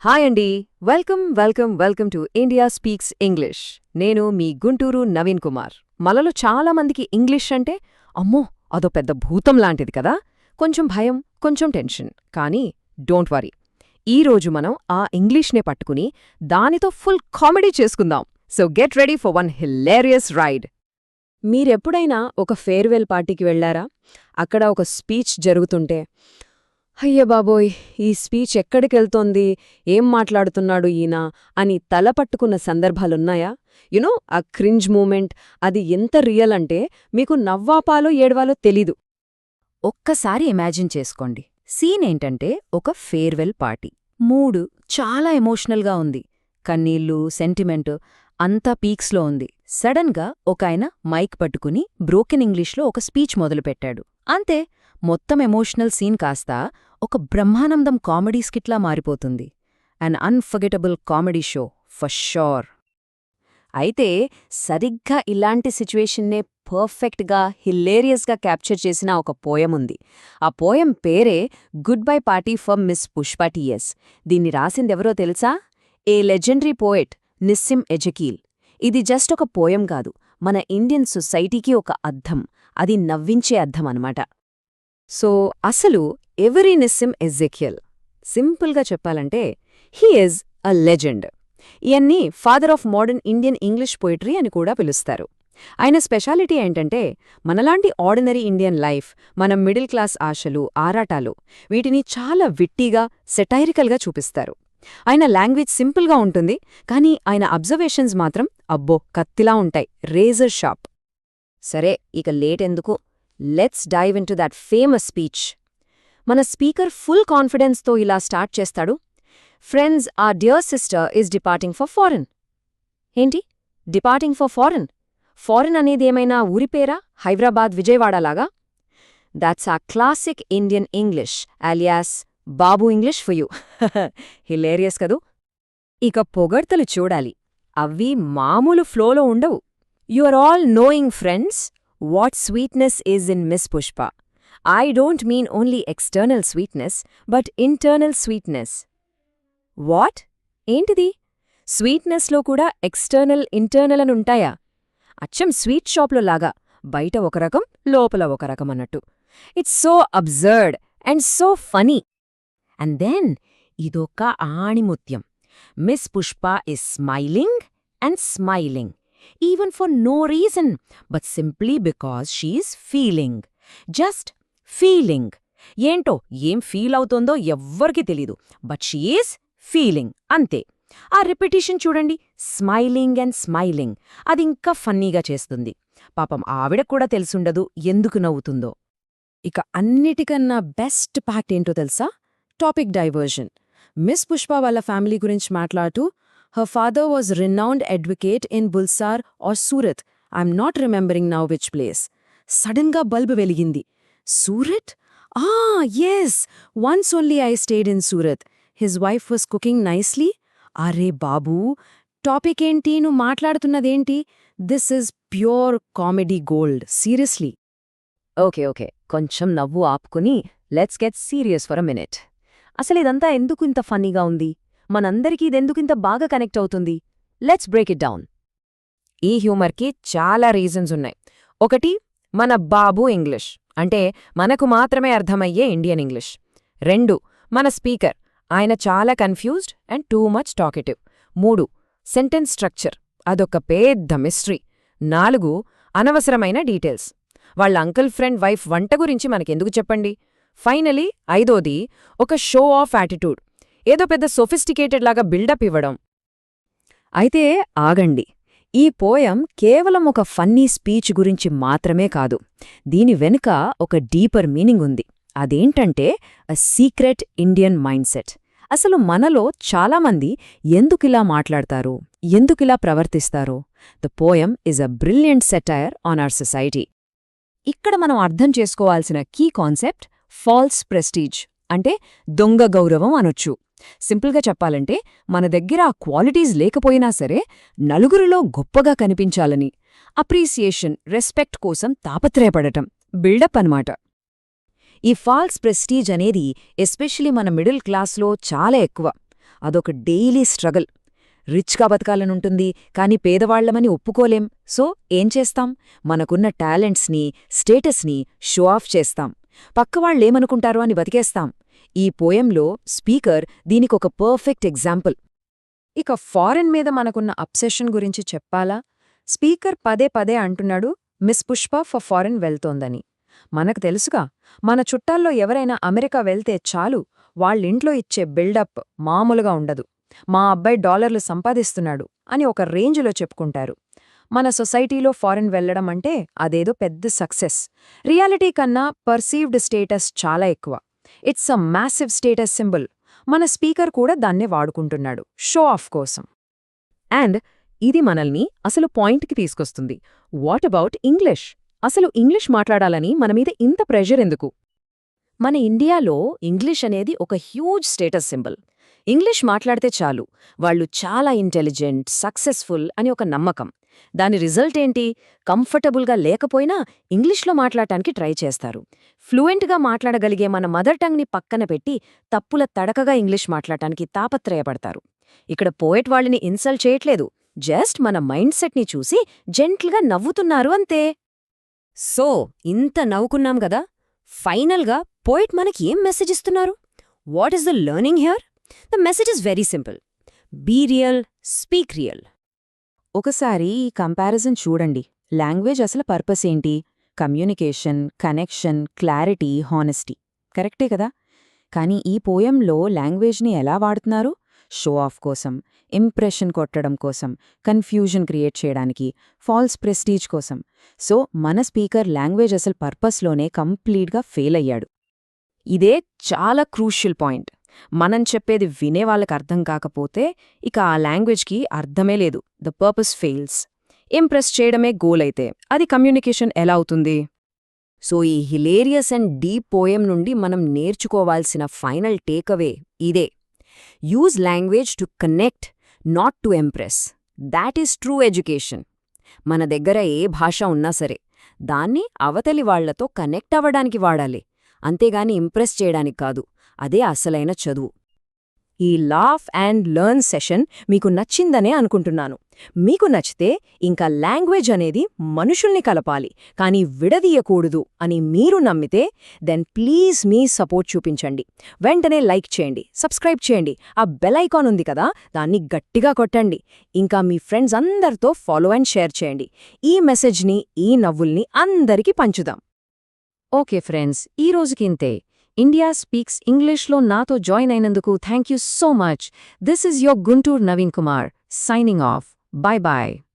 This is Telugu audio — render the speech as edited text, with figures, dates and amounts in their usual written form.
హాయ్ అండి. Welcome to India speaks English. నేను మీ గుంటూరు నవీన్ కుమార్. మనలో చాలామందికి ఇంగ్లీష్ అంటే అమ్మో అదో పెద్ద భూతం లాంటిది కదా, కొంచెం భయం, కొంచెం టెన్షన్. కానీ డోంట్ వరీ, ఈరోజు మనం ఆ ఇంగ్లీష్నే పట్టుకుని దానితో ఫుల్ కామెడీ చేసుకుందాం. So get ready for one hilarious ride. మీరెప్పుడైనా ఒక ఫేర్వెల్ పార్టీకి వెళ్లారా? అక్కడ ఒక స్పీచ్ జరుగుతుంటే అయ్య బాబోయ్, ఈ స్పీచ్ ఎక్కడికెళ్తోంది, ఏం మాట్లాడుతున్నాడు ఈయన అని తలపట్టుకున్న సందర్భాలున్నాయా? యునో ఆ క్రింజ్ మూమెంట్, అది ఎంత రియల్ అంటే మీకు నవ్వాపాలో ఏడవాలో తెలీదు. ఒక్కసారి ఇమాజిన్ చేసుకోండి. సీన్ ఏంటంటే ఒక ఫేర్వెల్ పార్టీ. మూడు చాలా ఎమోషనల్గా ఉంది. కన్నీళ్ళు, సెంటిమెంటు అంతా పీక్స్లో ఉంది. సడన్గా ఒకాయన మైక్ పట్టుకుని బ్రోకెన్ ఇంగ్లీష్లో ఒక స్పీచ్ మొదలుపెట్టాడు. అంతే, మొత్తం ఎమోషనల్ సీన్ కాస్త ఒక బ్రహ్మానందం కామెడీ స్కిట్లా మారిపోతుంది. Un unforgettable comedy show for sure. అయితే సరిగ్గా ఇలాంటి సిచ్యువేషన్నే పర్ఫెక్ట్గా హిలేరియస్గా క్యాప్చర్ చేసిన ఒక పోయం ఉంది. ఆ పోయం పేరే good bye party for Miss Pushpa T S. దీన్ని రాసిందెవరో తెలుసా? A legendary poet Nissim Ezekiel. ఇది జస్ట్ ఒక పోయం కాదు, మన ఇండియన్ సొసైటీకి ఒక అద్దం. అది నవ్వించే అద్దం అనమాట. సో అసలు ఎవరి నిస్సిమ్ ఎజెకియల్? సింపుల్గా చెప్పాలంటే హీ ఈజ్ అ లెజెండ్. ఈయన్ని father of modern Indian English poetry అని కూడా పిలుస్తారు. ఆయన స్పెషాలిటీ ఏంటంటే మనలాంటి ఆర్డినరీ ఇండియన్ లైఫ్, మన మిడిల్ క్లాస్ ఆశలు, ఆరాటాలు, వీటిని చాలా విట్టిగా, సెటైరికల్గా చూపిస్తారు. ఆయన లాంగ్వేజ్ సింపుల్గా ఉంటుంది, కానీ ఆయన అబ్జర్వేషన్స్ మాత్రం అబ్బో కత్తిలా ఉంటాయి, రేజర్ షార్ప్. సరే, ఇక లేట్ ఎందుకు, let's dive in to that famous speech. మన స్పీకర్ ఫుల్ కాన్ఫిడెన్స్తో ఇలా స్టార్ట్ చేస్తాడు. Friends, our dear sister is departing for foreign. ఏంటి డిపార్టింగ్ ఫర్ ఫారెన్? ఫారెన్ అనేది ఏమైనా ఊరిపేరా, హైదరాబాద్, విజయవాడలాగా? That's a classic Indian English, alias babu English for you. Hilarious కదూ. ఇక పొగడ్తలు చూడాలి, అవి మామూలు ఫ్లోలో ఉండవు. You are all knowing friends what sweetness is in Miss Pushpa. I don't mean only external sweetness, but internal sweetness. What? ఏంటిది? స్వీట్నెస్లో కూడా ఎక్స్టర్నల్, ఇంటర్నల్ అనుంటాయా? అచ్చం స్వీట్ షాప్లో లాగా, బయట ఒక రకం, లోపల ఒక రకం అన్నట్టు. It's so absurd and so funny. And then ఇదొక ఆణిముత్యం. Miss Pushpa is smiling and smiling. Even for no reason, but simply because she's feeling. Just feeling. ఏంటో ఏం ఫీల్ అవుతోందో ఎవ్వరికి తెలీదు, బట్ షీ ఈజ్ ఫీలింగ్ అంతే. ఆ రిపిటీషన్ చూడండి, స్మైలింగ్ అండ్ స్మైలింగ్. అది ఇంకా ఫన్నీగా చేస్తుంది. పాపం ఆవిడకూడా తెలుసుండదు ఎందుకు నవ్వుతుందో. ఇక అన్నిటికన్నా బెస్ట్ పార్ట్ ఏంటో తెలుసా? Topic diversion. మిస్ పుష్ప వాళ్ళ ఫ్యామిలీ గురించి మాట్లాడుతూ her father was renowned advocate in Bulsar or Surat. I'm not remembering now which place. Suddenga bulb వెలిగింది. Surat? Ah, yes. Once only I stayed in Surat. His wife was cooking nicely. Arre babu, topic enti nu మాట్లాడుతున్నదేంటి? This is pure comedy gold. Seriously. Okay. కొంచెం నవ్వు ఆపుకుని let's get serious for a minute. అసలు ఇదంతా ఎందుకు ఇంత ఫన్నీగా ఉంది? మనందరికీ ఇదెందుకింత బాగా కనెక్ట్ అవుతుంది? Let's break it down. ఈ హ్యూమర్కి చాలా రీజన్స్ ఉన్నాయి. ఒకటి, మన బాబు ఇంగ్లీష్, అంటే మనకు మాత్రమే అర్థమయ్యే ఇండియన్ ఇంగ్లీష్. రెండు, మన స్పీకర్, ఆయన చాలా confused and too much talkative. మూడు, సెంటెన్స్ స్ట్రక్చర్, అదొక పెద్ద మిస్టరీ. నాలుగు, అనవసరమైన డీటెయిల్స్, వాళ్ళ అంకుల్ ఫ్రెండ్ వైఫ్ వంట గురించి మనకెందుకు చెప్పండి. ఫైనలీ ఐదోది, ఒక షో ఆఫ్ యాటిట్యూడ్, ఏదో పెద్ద సొఫిస్టికేటెడ్ లాగా బిల్డప్ ఇవ్వడం. అయితే ఆగండి, ఈ పోయం కేవలం ఒక ఫన్నీ స్పీచ్ గురించి మాత్రమే కాదు. దీని వెనుక ఒక డీపర్ మీనింగ్ ఉంది. అదేంటంటే a secret Indian mind set. అసలు మనలో చాలామంది ఎందుకిలా మాట్లాడతారు, ఎందుకిలా ప్రవర్తిస్తారు? The poem is a brilliant satire on our society. ఇక్కడ మనం అర్థం చేసుకోవాల్సిన కీ కాన్సెప్ట్ ఫాల్స్ ప్రెస్టీజ్, అంటే దొంగ గౌరవం అనొచ్చు. సింపుల్గా చెప్పాలంటే మన దగ్గర ఆ క్వాలిటీస్ లేకపోయినా సరే నలుగురిలో గొప్పగా కనిపించాలని, అప్రీసియేషన్, రెస్పెక్ట్ కోసం తాపత్రయపడటం, బిల్డప్ అన్నమాట. ఈ ఫాల్స్ ప్రెస్టీజ్ అనేది ఎస్పెషలీ మన మిడిల్ క్లాస్లో చాలా ఎక్కువ. అదొక డైలీ స్ట్రగల్. రిచ్గా బతకాలనుంటుంది, కానీ పేదవాళ్లమని ఒప్పుకోలేం. సో ఏం చేస్తాం? మనకున్న టాలెంట్స్ని, స్టేటస్ని షో ఆఫ్ చేస్తాం. పక్కవాళ్లేమనుకుంటారో అని బతికేస్తాం. ఈ పోయంలో స్పీకర్ దీనికొక పర్ఫెక్ట్ ఎగ్జాంపుల్. ఇక ఫారెన్ మీద మనకున్న అబ్సెషన్ గురించి చెప్పాలా? స్పీకర్ పదే పదే అంటున్నాడు, మిస్ పుష్ప ఫర్ ఫారెన్ వెళ్తోందని. మనకు తెలుసుగా, మన చుట్టాల్లో ఎవరైనా అమెరికా వెళ్తే చాలు, వాళ్ళింట్లో ఇచ్చే బిల్డప్ మామూలుగా ఉండదు. మా అబ్బాయి డాలర్లు సంపాదిస్తున్నాడు అని ఒక రేంజ్లో చెప్పుకుంటారు. మన సొసైటీలో ఫారెన్ వెళ్లడం అంటే అదేదో పెద్ద సక్సెస్. రియాలిటీ కన్నా పర్సీవ్డ్ స్టేటస్ చాలా ఎక్కువ. It's a massive status symbol. మన స్పీకర్ కూడా దాన్నే వాడుకుంటున్నాడు, షో ఆఫ్ కోసం. అండ్ ఇది మనల్ని అసలు పాయింట్కి తీసుకొస్తుంది. What about English? అసలు ఇంగ్లీష్ మాట్లాడాలని మనమీద ఇంత ప్రెషర్ ఎందుకు? మన ఇండియాలో ఇంగ్లీష్ అనేది ఒక హ్యూజ్ స్టేటస్ సింబల్. ఇంగ్లీష్ మాట్లాడితే చాలు, వాళ్ళు చాలా ఇంటెలిజెంట్, సక్సెస్ఫుల్ అని ఒక నమ్మకం. దాని రిజల్ట్ ఏంటి? కంఫర్టబుల్గా లేకపోయినా ఇంగ్లీష్లో మాట్లాడటానికి ట్రై చేస్తారు. ఫ్లూయెంట్గా మాట్లాడగలిగే మన మదర్ టంగ్ని పక్కన పెట్టి తప్పుల తడకగా ఇంగ్లీష్ మాట్లాడటానికి తాపత్రయపడతారు. ఇక్కడ పోయెట్ వాళ్ళని ఇన్సల్ట్ చేయట్లేదు, జస్ట్ మన మైండ్ సెట్ని చూసి జెంట్ల్గా నవ్వుతున్నారు అంతే. సో ఇంత నవ్వుకున్నాం గదా, ఫైనల్గా పోయెట్ మనకి ఏం మెసేజ్ ఇస్తున్నారు? What is the learning here? The message is very simple. Be real, speak real. ఒకసారి ఈ కంపారిజన్ చూడండి. లాంగ్వేజ్ అసలు పర్పస్ ఏంటి? Communication, connection, clarity, honesty. కరెక్టే కదా? కానీ ఈ పోయంలో లాంగ్వేజ్ని ఎలా వాడుతున్నారు? షో ఆఫ్ కోసం, ఇంప్రెషన్ కొట్టడం కోసం, కన్ఫ్యూజన్ క్రియేట్ చేయడానికి, ఫాల్స్ ప్రెస్టీజ్ కోసం. సో మన స్పీకర్ లాంగ్వేజ్ అసలు పర్పస్లోనే కంప్లీట్గా ఫెయిల్ అయ్యాడు. ఇదే చాలా క్రూషియల్ పాయింట్. మనం చెప్పేది వినేవాళ్ళకి అర్థం కాకపోతే ఇక ఆ లాంగ్వేజ్కి అర్థమే లేదు. The purpose fails. ఇంప్రెస్ చేయడమే గోల్ అయితే అది కమ్యూనికేషన్ ఎలా అవుతుంది? సో ఈ హిలేరియస్ అండ్ డీప్ పోయం నుండి మనం నేర్చుకోవాల్సిన ఫైనల్ టేకవే ఇదే. Use language to connect, not to impress. That is true education. మన దగ్గర ఏ భాష ఉన్నా సరే దాన్ని అవతలి వాళ్లతో కనెక్ట్ అవ్వడానికి వాడాలి, అంతేగాని ఇంప్రెస్ చేయడానికి కాదు. అదే అసలైన చదువు. ఈ లాఫ్ అండ్ లెర్న్ సెషన్ మీకు నచ్చిందనే అనుకుంటున్నాను. మీకు నచ్చితే ఇంకా లాంగ్వేజ్ అనేది మనుషుల్ని కలపాలి, కానీ విడదీయకూడదు అని మీరు నమ్మితే దెన్ ప్లీజ్ మీ సపోర్ట్ చూపించండి. వెంటనే లైక్ చేయండి, సబ్స్క్రైబ్ చేయండి. ఆ బెల్ ఐకాన్ ఉంది కదా, దాన్ని గట్టిగా కొట్టండి. ఇంకా మీ ఫ్రెండ్స్ అందరితో ఫాలో అండ్ షేర్ చేయండి. ఈ మెసేజ్ని, ఈ నవ్వుల్ని అందరికీ పంచుదాం. ఓకే ఫ్రెండ్స్, ఈ రోజుకింతే. ఇండియా స్పీక్స్ ఇంగ్లీష్లో నాతో జాయిన్ అయినందుకు thank you so much. This is your Guntur Naveen Kumar, signing off. Bye-bye.